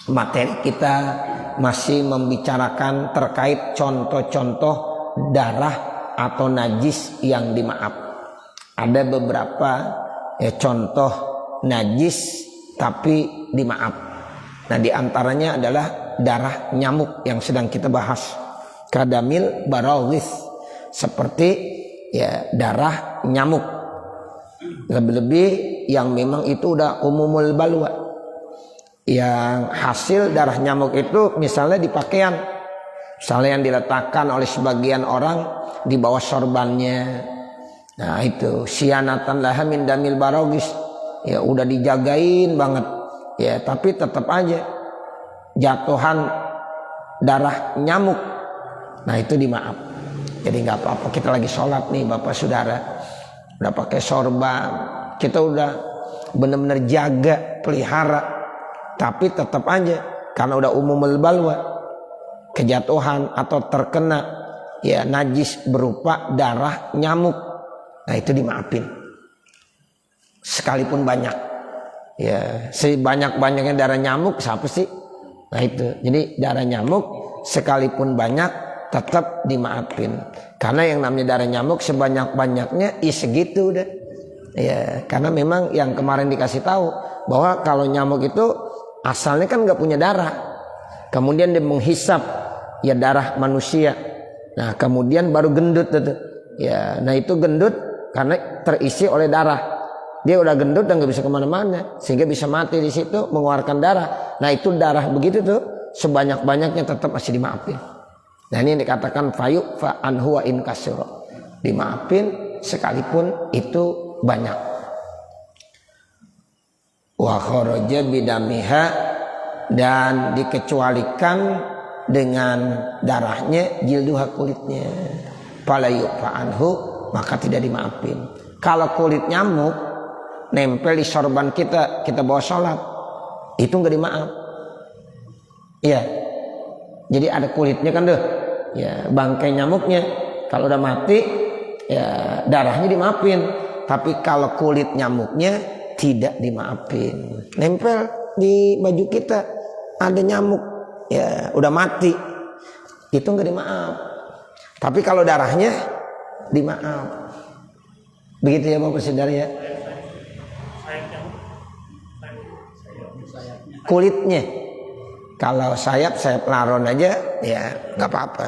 materi kita masih membicarakan terkait contoh-contoh darah atau najis yang dimaaf. Ada beberapa contoh najis tapi dimaaf. Nah, diantaranya adalah darah nyamuk yang sedang kita bahas. Kadamil barawis, seperti darah nyamuk. Lebih-lebih yang memang itu udah umumul balwa. Yang hasil darah nyamuk itu misalnya di pakaian. Misalnya yang diletakkan oleh sebagian orang di bawah sorbannya. Nah, itu sianatan laha min damil barawis. Ya udah dijagain banget. Ya, tapi tetap aja jatuhan darah nyamuk. Nah, itu dimaaf. Jadi nggak apa-apa, kita lagi sholat nih Bapak Saudara, udah pakai sorban, kita udah benar-benar jaga, pelihara, tapi tetap aja karena udah umumul balwa, kejatuhan atau terkena najis berupa darah nyamuk. Nah, itu dimaafin sekalipun banyak. Ya, sebanyak-banyaknya darah nyamuk siapa sih? Nah, itu. Jadi darah nyamuk sekalipun banyak tetap dimaafin. Karena yang namanya darah nyamuk sebanyak-banyaknya segitu udah. Ya, karena memang yang kemarin dikasih tahu bahwa kalau nyamuk itu asalnya kan nggak punya darah. Kemudian dia menghisap darah manusia. Nah, kemudian baru gendut itu. Ya, nah itu gendut karena terisi oleh darah. Dia udah gendut dan nggak bisa kemana-mana, sehingga bisa mati di situ mengeluarkan darah. Nah, itu darah begitu tuh sebanyak-banyaknya tetap masih dimaafin. Nah, ini yang dikatakan fayu fa anhu wa in kasura, dimaafin sekalipun itu banyak. Wa kharaja bidamiha, dan dikecualikan dengan darahnya jilduha, kulitnya. Fala yufa anhu, maka tidak dimaafin. Kalau kulit nyamuk nempel di sorban kita bawa sholat, itu nggak dimaaf. Iya. Jadi ada kulitnya kan tuh. Ya, bangkai nyamuknya kalau udah mati darahnya dimaafin, tapi kalau kulit nyamuknya tidak dimaafin. Nempel di baju kita ada nyamuk udah mati, itu nggak dimaaf. Tapi kalau darahnya dimaaf. Begitu ya Bapak Saudara ya. Kulitnya, kalau sayap laron aja nggak apa-apa.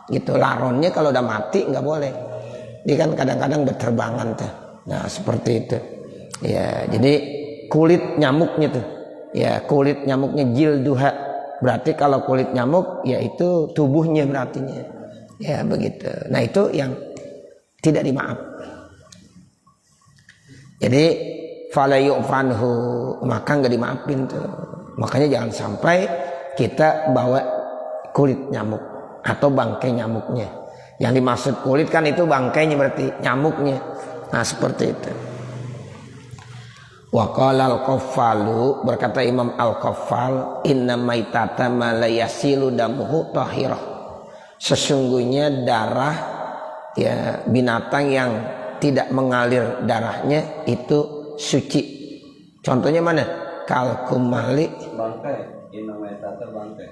Gitu, laronnya kalau udah mati nggak boleh. Dia kan kadang-kadang berterbangan tuh. Nah, seperti itu. Ya, jadi kulit nyamuknya tuh. Ya, kulit nyamuknya jilduha. Berarti kalau kulit nyamuk itu tubuhnya berartinya. Ya, begitu. Nah, itu yang tidak dimaaf. Jadi fala yu'fanhu, maka nggak dimaafin tuh. Makanya jangan sampai kita bawa kulit nyamuk atau bangkai nyamuknya. Yang dimaksud kulit kan itu bangkainya, berarti nyamuknya. Nah, seperti itu. Wa qala al-Qaffalu, berkata Imam Al-Qaffal, inna maitata ma la yasilu damuhu tahirah. Sesungguhnya darah binatang yang tidak mengalir darahnya itu suci. Contohnya mana? Kalkumali, bangkai, innamaytata bangkai.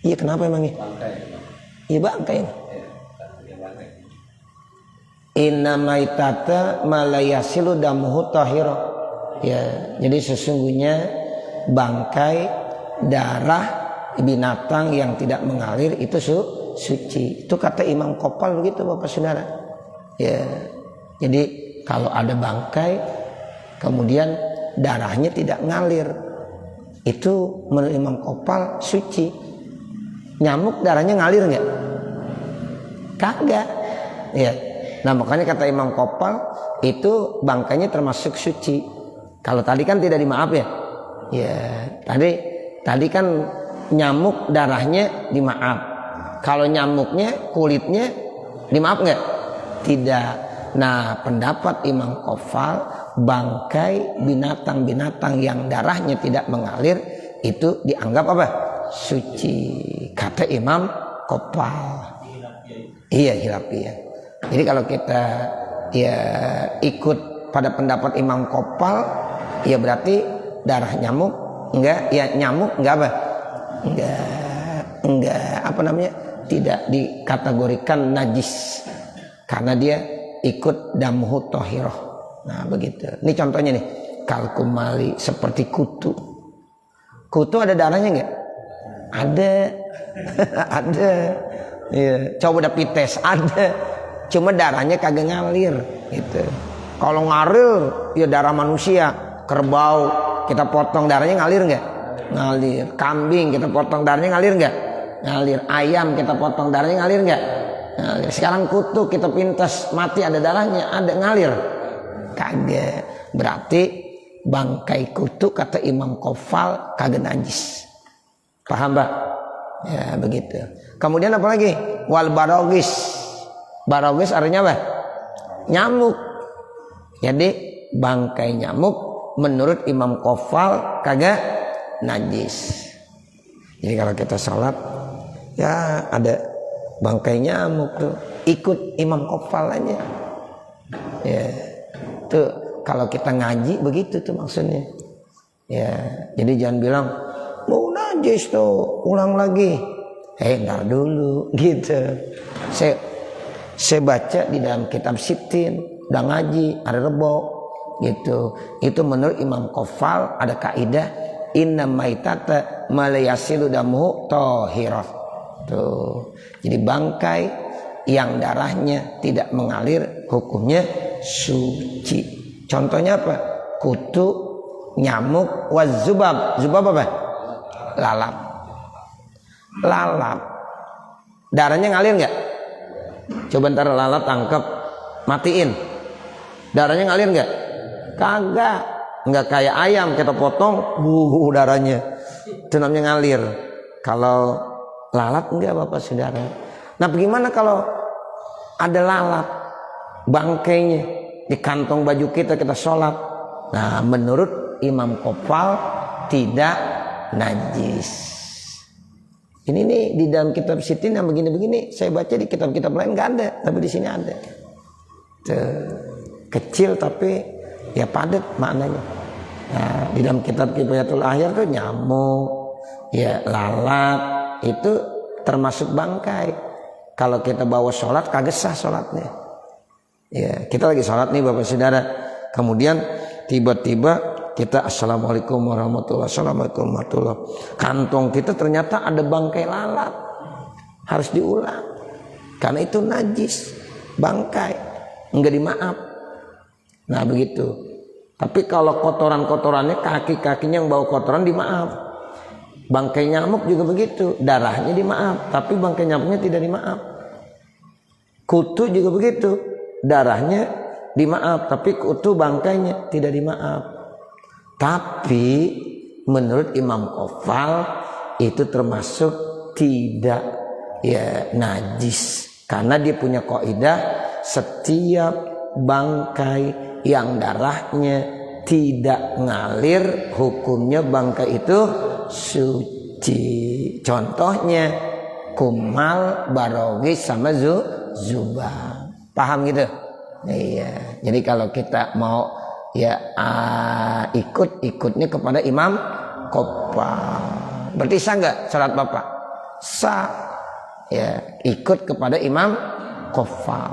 Iya, kenapa emang ini? Bangkai. Iya, bangkai. Innamaytata malayasilu damuhu tahira. Ya, jadi sesungguhnya bangkai, darah binatang yang tidak mengalir itu suci. Itu kata Imam Qaffal begitu Bapak Saudara. Ya. Jadi kalau ada bangkai kemudian darahnya tidak ngalir, itu menurut Imam Qaffal suci. Nyamuk darahnya ngalir nggak? Kagak. Ya. Nah, makanya kata Imam Qaffal itu bangkainya termasuk suci. Kalau tadi kan tidak dimaaf ya. Ya, tadi kan nyamuk darahnya dimaaf. Kalau nyamuknya kulitnya dimaaf nggak? Tidak. Nah, pendapat Imam Qaffal, bangkai binatang-binatang yang darahnya tidak mengalir itu dianggap apa? Suci. Kata Imam Qaffal. Iya, hilafiyah. Jadi kalau kita ikut pada pendapat Imam Qaffal, berarti darah nyamuk? Enggak. Ya nyamuk enggak apa? Enggak apa namanya? Tidak dikategorikan najis karena dia ikut damhu tohiroh. Nah begitu. Ini contohnya nih, kalkumali seperti kutu. Kutu ada darahnya enggak? Ada. Ada. Ya, coba udah pites ada. Cuma darahnya kagak ngalir gitu. Kalau ngalir ya darah manusia, kerbau kita potong darahnya ngalir enggak? Ngalir. Kambing kita potong darahnya ngalir enggak? Ngalir. Ayam kita potong darahnya ngalir enggak? Ngalir. Sekarang kutu kita pintas mati ada darahnya, ada ngalir? Kagak. Berarti bangkai kutu kata Imam Qofal kagak najis. Paham, Pak? Ya begitu. Kemudian apa lagi? Wal barogis. Barogis artinya apa? Nyamuk. Jadi bangkai nyamuk menurut Imam Qofal kagak najis. Jadi kalau kita sholat ya ada bangkai nyamuk tuh, ikut Imam Qofal aja. Ya tuh kalau kita ngaji begitu tuh maksudnya. Ya jadi jangan bilang mau najis tuh ulang lagi. Ntar dulu gitu. Saya baca di dalam kitab Sittin, udah ngaji hari Rebo gitu. Itu menurut Imam Qofal ada kaidah inna maitata malayasilu damuhu tohirah. Tuh. Jadi bangkai yang darahnya tidak mengalir hukumnya suci. Contohnya apa? Kutu, nyamuk, wazubab. Zubab apa? Lalap. Lalap. Darahnya ngalir nggak? Coba ntar lalat tangkap, matiin. Darahnya ngalir nggak? Kagak. Nggak kayak ayam kita potong, darahnya. Itu namanya ngalir. Kalau lalat enggak Bapak Saudara. Nah bagaimana kalau ada lalat bangkainya di kantong baju kita sholat? Nah menurut Imam Qofal tidak najis. Ini nih di dalam kitab Sittin yang begini-begini saya baca di kitab-kitab lain nggak ada, tapi di sini ada. Kecil tapi ya padat maknanya. Nah di dalam kitab Kifayatul Ahyar tuh nyamuk, ya lalat itu termasuk bangkai. Kalau kita bawa sholat kagak sah sholatnya. Ya kita lagi sholat nih Bapak Saudara, kemudian tiba-tiba kita assalamualaikum warahmatullahi wabarakatuh. Kantong kita ternyata ada bangkai lalat. Harus diulang. Karena itu najis. Bangkai. Enggak dimaaf. Nah begitu. Tapi kalau kotoran-kotorannya kaki-kakinya yang bawa kotoran dimaaf. Bangkai nyamuk juga begitu. Darahnya dimaaf. Tapi bangkai nyamuknya tidak dimaaf. Kutu juga begitu. Darahnya dimaaf. Tapi kutu bangkainya tidak dimaaf. Tapi menurut Imam Qofal itu termasuk tidak ya najis karena dia punya kaidah setiap bangkai yang darahnya tidak ngalir hukumnya bangkai itu suci. Contohnya kumal, barogis sama zubab. Paham gitu? Iya. Jadi kalau kita mau ya ikutnya kepada Imam Qofal. Berarti sah nggak salat Bapak? Sah. Ya, ikut kepada Imam Qofal.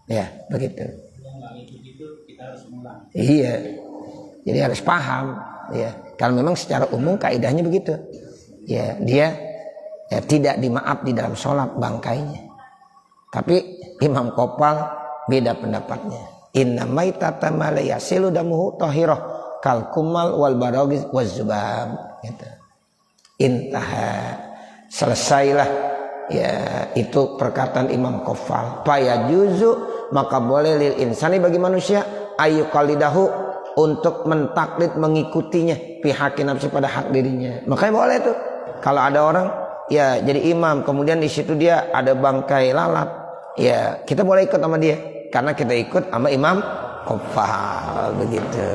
Ya, begitu. Yang nggak ikut itu kita harus ulang. Iya. Jadi harus paham, ya. Kalau memang secara umum kaidahnya begitu. Ya, dia ya, tidak dimaaf di dalam sholat bangkainya. Tapi Imam Qofal beda pendapatnya. Inna maitata ma la yasilu damuhu tahirah kal kumal wal baragis waz zubab gitu. Intaha selesailah ya itu perkataan Imam Qofal. Fa juzu maka boleh lil insani bagi manusia ayu qalidahu untuk mentaklid mengikutinya pihak nafsi pada hak dirinya. Makanya boleh tuh kalau ada orang ya jadi imam kemudian di situ dia ada bangkai lalat ya kita boleh ikut sama dia. Karena kita ikut sama Imam Qofal begitu.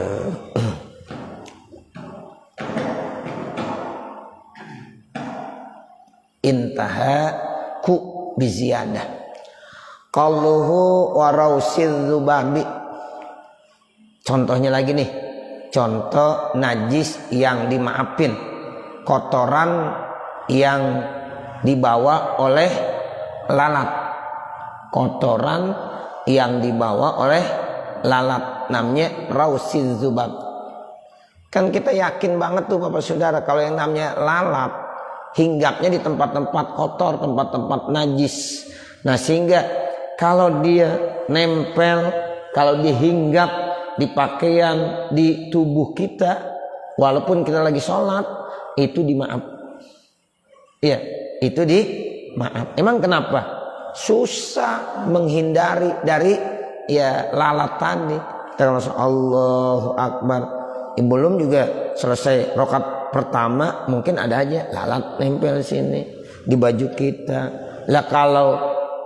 Intaha ku biziyadah. Qaluhu wa rausil zubabi. Contohnya lagi nih. contoh najis yang dimaafin, kotoran yang dibawa oleh lalat, kotoran yang dibawa oleh lalat namanya rausiz zubab. Kan kita yakin banget tuh Bapak Saudara kalau yang namanya lalat hinggapnya di tempat-tempat kotor, tempat-tempat najis. Nah sehingga kalau dia nempel, kalau dia hinggap di pakaian, di tubuh kita, walaupun kita lagi sholat, itu dimaaf. Iya, itu dimaaf. Emang kenapa? Susah menghindari dari ya lalat tadi. Kita langsung Allahu Akbar. Belum juga selesai rakaat pertama mungkin ada aja lalat nempel sini di baju kita. Lah kalau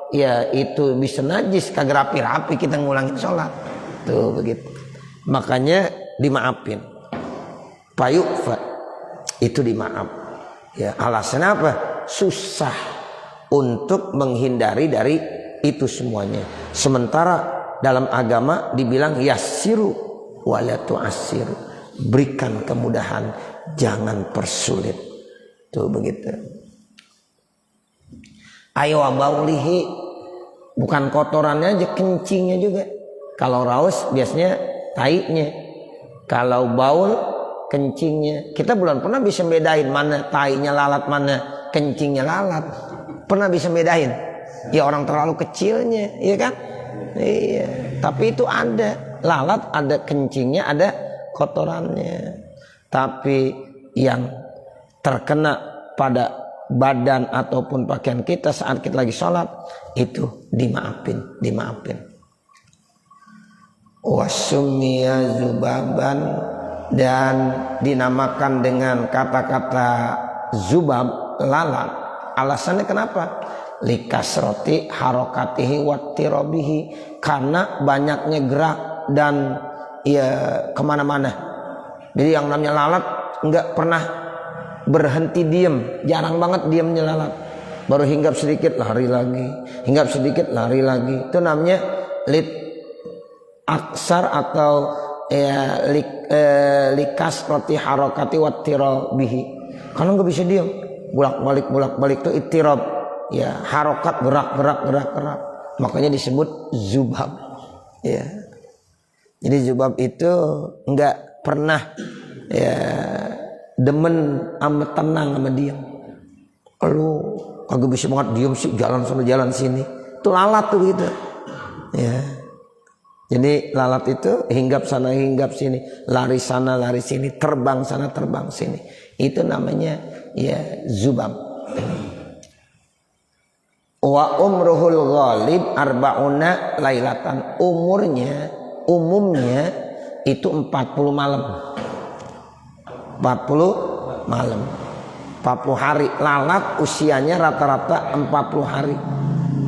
ya itu bisa najis kagak rapi-rapi kita ngulangin sholat. Tuh begitu. Makanya dimaafin. Payukfa itu dimaaf. Ya alasan apa? Susah untuk menghindari dari itu semuanya. Sementara dalam agama dibilang yassiru wala tu'assiru. Berikan kemudahan, jangan persulit. Tuh begitu. Ayo baulihi, bukan kotorannya aja, kencingnya juga. Kalau raus biasanya tainya. Kalau baul kencingnya. Kita belum pernah bisa bedain mana tainya lalat, mana kencingnya lalat. Pernah bisa bedain? Ya orang terlalu kecilnya, iya kan? Iya. Tapi itu ada lalat, ada kencingnya, ada kotorannya. Tapi yang terkena pada badan ataupun pakaian kita saat kita lagi sholat itu dimaafin. Wasummiya zubaban, dan dinamakan dengan kata-kata zubab, lalat. Alasannya kenapa? Likasroti harokatihi wattirabihi, karena banyaknya gerak dan ya kemana-mana. Jadi yang namanya lalat nggak pernah berhenti diem, jarang banget diemnya lalat. Baru hinggap sedikit lari lagi, hinggap sedikit lari lagi. Itu namanya lit aksar atau ya likas roti harokati wattirabihi. Karena nggak bisa diem, bolak balik itu ittirab. Ya harokat, gerak. Makanya disebut zubab. Ya. Jadi zubab itu enggak pernah ya demen sama tenang sama diam. Lu kagak bisa banget diam sih, jalan sana jalan sini. Itu lalat tuh gitu. Ya. Jadi lalat itu hinggap sana hinggap sini, lari sana lari sini, terbang sana terbang sini. Itu namanya ya zubab. Wa umruhul ghalib arba'una lailatan. Umumnya itu 40 malam. 40 malam. 40 hari. Lalat usianya rata-rata 40 hari.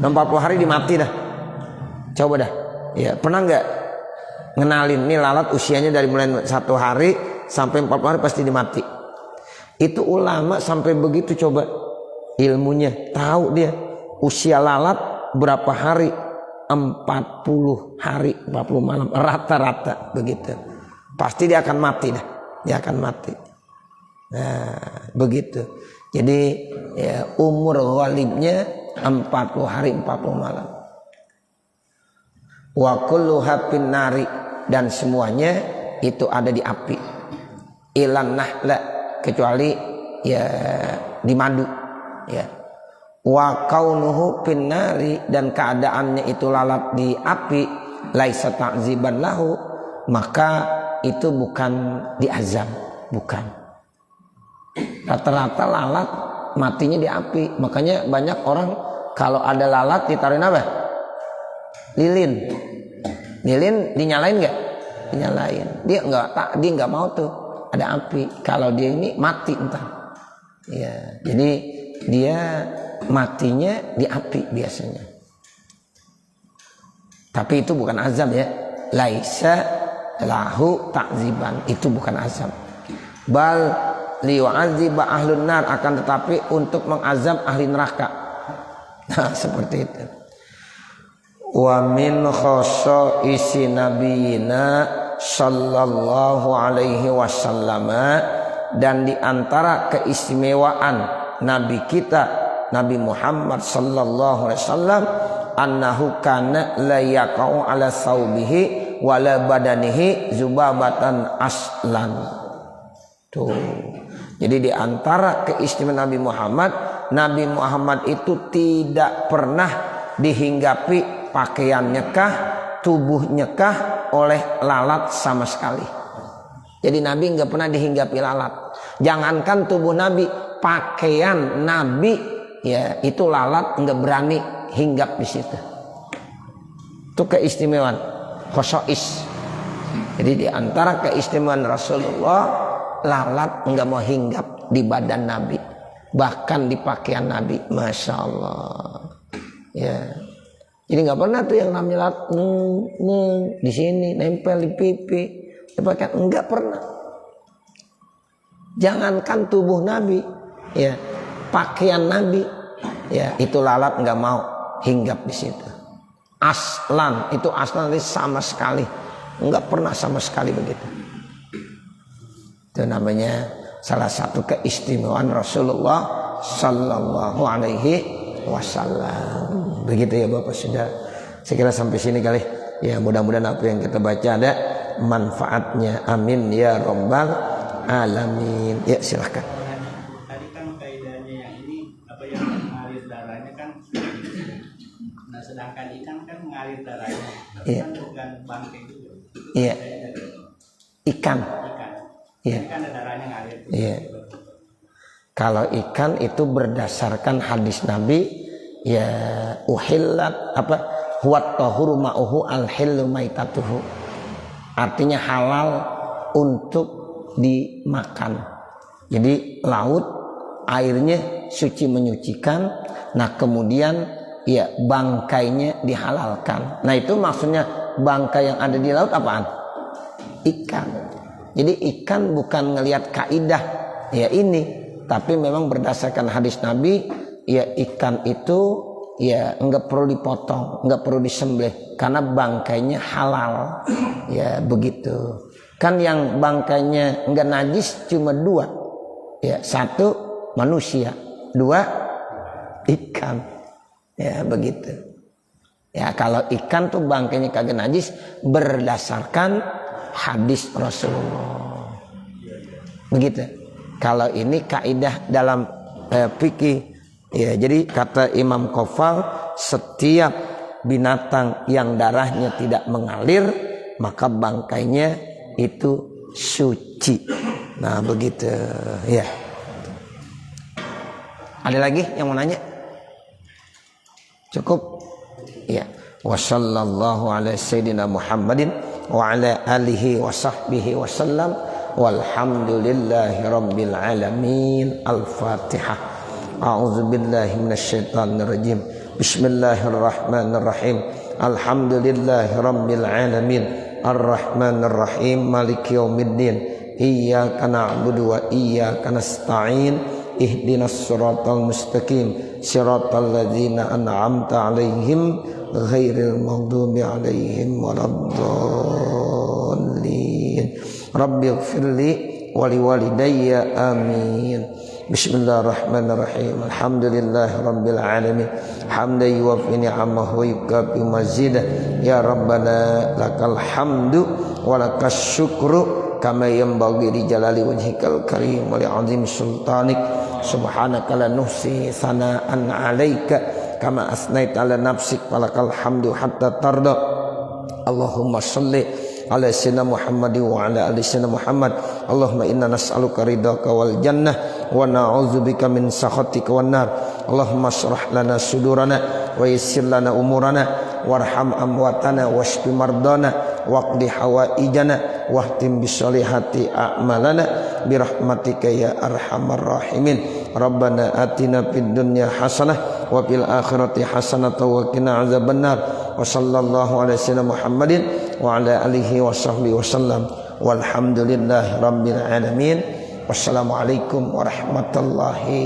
40 hari dimati dah. Coba dah. Ya, pernah enggak ngenalin nih lalat usianya dari mulai 1 hari sampai 40 hari pasti dimati. Itu ulama sampai begitu coba ilmunya, tahu dia usia lalat berapa hari? 40 hari, 40 malam rata-rata begitu. Pasti dia akan mati dah. Dia akan mati. Nah, begitu. Jadi ya, umur ghalibnya 40 hari 40 malam. Wa kulluha fin nari, dan semuanya itu ada di api. Ilan nahla, kecuali ya di madu ya. Wa kaunuhu pinnari, dan keadaannya itu lalat di api, laisa ta'ziban lahu, maka itu bukan diazab, bukan. Rata-rata lalat matinya di api. Makanya banyak orang kalau ada lalat ditaruhin apa? Lilin. Lilin dinyalain enggak? Dinyalain. Dia enggak mau tuh ada api. Kalau dia ini mati entar. Ya, jadi dia matinya di api biasanya. Tapi itu bukan azab ya. Laisa lahu ta'ziban, itu bukan azab. Bal liyu'adziba ahlun nar, akan tetapi untuk mengazab ahli neraka. Nah, seperti itu. Wa min khossaisi nabiyina sallallahu alaihi wasallam, dan di antara keistimewaan nabi kita Nabi Muhammad sallallahu alaihi wasallam, annahu kana la yaqau ala saubihi wala badanihi zubabatan aslan. Tuh. Jadi di antara keistimewaan Nabi Muhammad itu tidak pernah dihinggapi pakaiannya kah, tubuhnya kah oleh lalat sama sekali. Jadi Nabi nggak pernah dihinggapi lalat. Jangankan tubuh Nabi, pakaian Nabi ya itu lalat nggak berani hinggap di situ. Itu keistimewaan khosois. Jadi di antara keistimewaan Rasulullah, lalat nggak mau hinggap di badan Nabi, bahkan di pakaian Nabi. Masya Allah. Ya. Jadi nggak pernah tuh yang namanya lalat di sini nempel di pipi, di pakaian, nggak pernah. Jangankan tubuh Nabi, ya pakaian Nabi, ya itu lalat nggak mau hinggap di situ. Aslan itu sama sekali, nggak pernah sama sekali begitu. Itu namanya salah satu keistimewaan Rasulullah sallallahu alaihi wasallam. Begitu ya Bapak Saudara. Saya kira sampai sini kali. Ya mudah-mudahan apa yang kita baca ada manfaatnya. Amin ya rabbal alamin. Ya silahkan. Tadi kan kaidahnya yang ini apa yang mengalir darahnya kan. Nah sedangkan ikan kan mengalir darahnya. Iya. Kan bukan bangkai juga. Iya. Ikan. Iya. Kan ada darahnya ngalir. Iya. Kalau ikan itu berdasarkan hadis Nabi, ya uhillat apa huwat tahuru ma'uhu al-hillu maitatuhu. Artinya halal untuk dimakan. Jadi laut airnya suci menyucikan. Nah kemudian ya bangkainya dihalalkan. Nah itu maksudnya bangkai yang ada di laut apaan? Ikan. Jadi ikan bukan ngelihat kaidah ya ini, tapi memang berdasarkan hadis Nabi, ya ikan itu ya enggak perlu dipotong, enggak perlu disembelih karena bangkainya halal. Ya begitu. Kan yang bangkainya enggak najis cuma dua. Ya, satu manusia, dua ikan. Ya begitu. Ya kalau ikan tuh bangkainya kagak najis berdasarkan hadis Rasulullah. Begitu. Kalau ini kaidah dalam fikih, ya jadi kata Imam Qofal, setiap binatang yang darahnya tidak mengalir maka bangkainya itu suci. Nah begitu ya. Ada lagi yang mau nanya? Cukup? Ya. Wassallallahu ala sayyidina Muhammadin wa ala alihi wa sahbihi wa sallam walhamdulillahi rabbil alamin. Al-Fatihah. A'udzu billahi minasyaitonir rajim. Bismillahirrahmanirrahim. Alhamdulillahi rabbil alamin. Ar-Rahmanir Rahim. Maliki yaumiddin. Iyyaka na'budu wa iyyaka nasta'in. Ihdinas siratal mustaqim. Siratal ladzina an'amta 'alaihim ghairil maghdubi 'alaihim waladdallin. Rabbighfirli wa liwalidayya amin. Bismillahirrahmanirrahim. Alhamdulillahi rabbil alamin. Hamdan yuwaffi ni'amahu wa yukafi mazidah. Ya Rabbana lakal hamdu wa lakas syukru kama yanbaghi li jalali wajhikal karim wa li 'azimi sultanik. Subhanaka la nuhsi sana'an 'alaika kama asnaita 'ala nafsik walakal hamdu hatta tarda. Allahumma shalli ala sayyidina Muhammad wa ala ali sayyidina Muhammad. Allahumma inna nas'aluka ridhaka wal jannah wa na'udzubika min sakhatika wan nar. Allahumma shrah lana sudurana wa yassir lana umurana warham amwatana washfi mardana waqdi hawaijana wahtim bisolihati a'malana birahmatika ya arhamar rahimin. Rabbana atina fid dunya hasanah wa fil akhirati hasanah wa qina azabannar. Wa sallallahu ala sayyidina Muhammadin wa ala alihi wa sahbihi wasallam walhamdulillahi rabbil alamin. Wassalamualaikum warahmatullahi